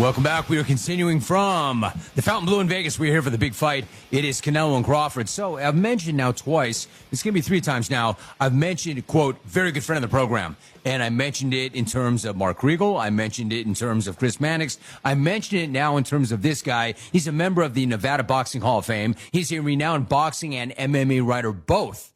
Welcome back. We are continuing from the Fontainebleau in Vegas. We're here for the big fight. It is Canelo and Crawford. So I've mentioned now twice, it's going to be 3 times now, I've mentioned, quote, very good friend of the program. And I mentioned it in terms of Mark Riegel. I mentioned it in terms of Chris Mannix. I mentioned it now in terms of this guy. He's a member of the Nevada Boxing Hall of Fame. He's a renowned boxing and MMA writer, both.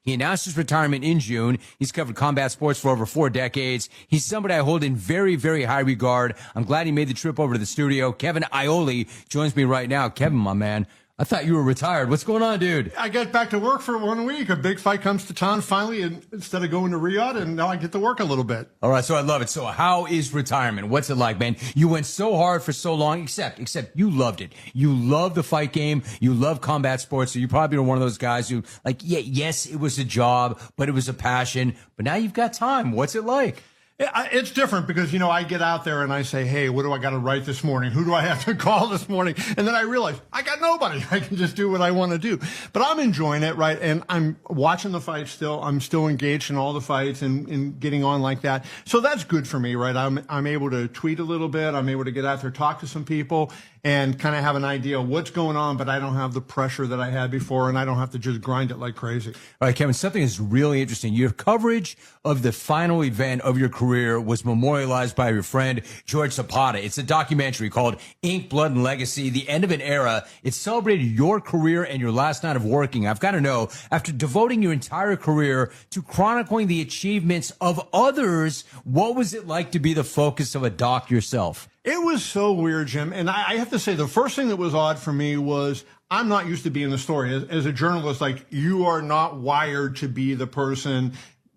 He announced his retirement in June. He's covered combat sports for over 4 decades. He's somebody I hold in very, very high regard. I'm glad he made the trip over to the studio. Kevin Iole joins me right now. Kevin, my man, I thought you were retired. What's going on, dude? I get back to work for 1 week. A big fight comes to town finally, and instead of going to Riyadh, and now I get to work a little bit. All right, so I love it. So how is retirement? What's it like, man? You went so hard for so long, except you loved it. You love the fight game. You love combat sports. So you probably were one of those guys who, like, yes, it was a job, but it was a passion. But now you've got time. What's it like? It's different because, I get out there and I say, hey, what do I got to write this morning? Who do I have to call this morning? And then I realize I got nobody. I can just do what I want to do. But I'm enjoying it, right? And I'm watching the fights still. I'm still engaged in all the fights and getting on like that. So that's good for me, right? I'm able to tweet a little bit. I'm able to get out there, talk to some people, and kind of have an idea of what's going on, but I don't have the pressure that I had before, and I don't have to just grind it like crazy. All right, Kevin, something is really interesting. Your coverage of the final event of your career was memorialized by your friend, George Zapata. It's a documentary called Ink, Blood, and Legacy, The End of an Era. It celebrated your career and your last night of working. I've got to know, after devoting your entire career to chronicling the achievements of others, what was it like to be the focus of a doc yourself? It was so weird, Jim. And I have to say, the first thing that was odd for me was I'm not used to being the story. As a journalist, like, you are not wired to be the person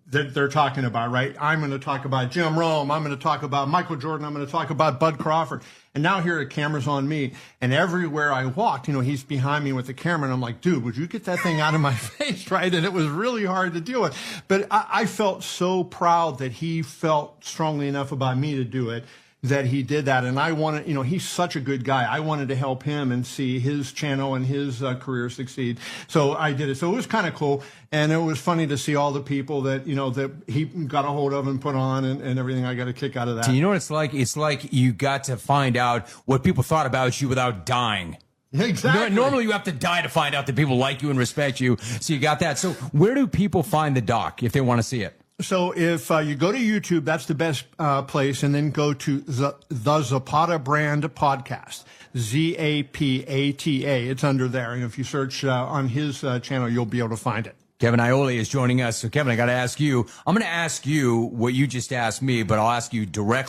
that they're talking about, right? I'm going to talk about Jim Rome. I'm going to talk about Michael Jordan. I'm going to talk about Bud Crawford. And now here the camera's on me. And everywhere I walked, he's behind me with the camera. And I'm like, dude, would you get that thing out of my face, right? And it was really hard to deal with. But I felt so proud that he felt strongly enough about me to do it, that he did that. And I wanted, he's such a good guy. I wanted to help him and see his channel and his career succeed. So I did it. So it was kind of cool. And it was funny to see all the people that, that he got a hold of and put on and everything. I got a kick out of that. So you know what it's like? It's like you got to find out what people thought about you without dying. Exactly. Normally you have to die to find out that people like you and respect you. So you got that. So where do people find the doc if they want to see it? So if you go to YouTube, that's the best place, and then go to the Zapata Brand Podcast, Zapata. It's under there, and if you search on his channel, you'll be able to find it. Kevin Iole is joining us. So, Kevin, I got to ask you. I'm going to ask you what you just asked me, but I'll ask you directly.